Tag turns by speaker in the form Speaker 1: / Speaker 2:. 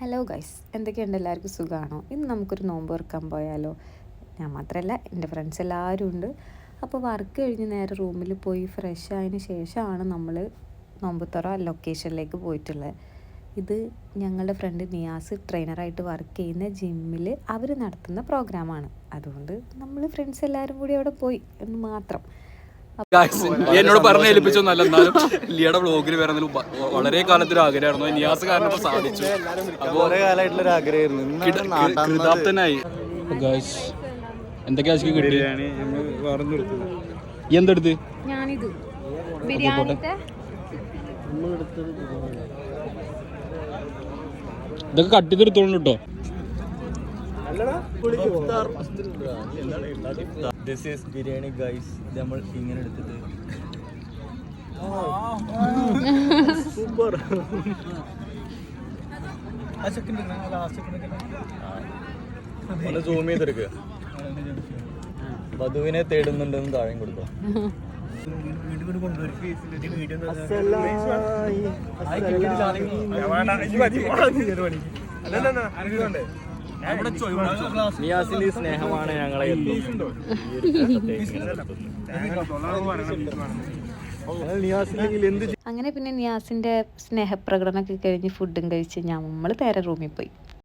Speaker 1: Hello guys, എന്തൊക്കെയുണ്ട്? എല്ലാവർക്കും സുഖമാണോ? ഇന്ന് നമുക്കൊരു നോമ്പ് തുറക്കാൻ പോയാലോ? ഞാൻ മാത്രമല്ല, എൻ്റെ ഫ്രണ്ട്സ് എല്ലാവരും ഉണ്ട്. അപ്പോൾ വർക്ക് കഴിഞ്ഞ് നേരെ റൂമിൽ പോയി ഫ്രഷ് ആയതിന് ശേഷമാണ് നമ്മൾ നോമ്പുതുറ ലൊക്കേഷനിലേക്ക് പോയിട്ടുള്ളത്. ഇത് ഞങ്ങളുടെ ഫ്രണ്ട് നിയാസ് ട്രെയിനറായിട്ട് വർക്ക് ചെയ്യുന്ന ജിമ്മിൽ അവർ നടത്തുന്ന പ്രോഗ്രാമാണ്. അതുകൊണ്ട് നമ്മൾ ഫ്രണ്ട്സ് എല്ലാവരും കൂടി അവിടെ പോയി എന്ന് മാത്രം.
Speaker 2: എന്നോട് പറഞ്ഞ് ഏൽപ്പിച്ചൊന്നല്ല, എന്നാലും ലിയയുടെ വ്ളോഗിൽ വരുന്നതിൽ വളരെ കാലത്തൊരു ആഗ്രഹമായിരുന്നു. നിയാസ് കാരണം ഇപ്പൊ സാധിച്ചു.
Speaker 3: കാലമായിട്ടുള്ള ആഗ്രഹമായിരുന്നു.
Speaker 2: കൃതാപ്തനായി. എന്തൊക്കെയാ കിട്ടി? എന്തെടുത്ത്
Speaker 1: ഞാനിത് ബിരിയാണിത്തെ
Speaker 2: ഇതൊക്കെ കട്ട് ചെയ്തെടുത്തോളൂ കേട്ടോ.
Speaker 3: This is biryani guys. നമ്മൾ ഇങ്ങനെ എടുത്തിട്ട് സൂപ്പർ. ഒന്ന് സൂം ചെയ്തെടുക്കുക. വധുവിനെ തേടുന്നുണ്ടെന്ന് താഴെയും കൊടുക്കുക. നിയാസിന്റെ സ്നേഹമാണ് ഞങ്ങളെ.
Speaker 1: അങ്ങനെ പിന്നെ നിയാസിൻ്റെ സ്നേഹപ്രകടനമൊക്കെ കഴിഞ്ഞ് ഫുഡും കഴിച്ച് നമ്മൾ നേരെ റൂമിൽ പോയി.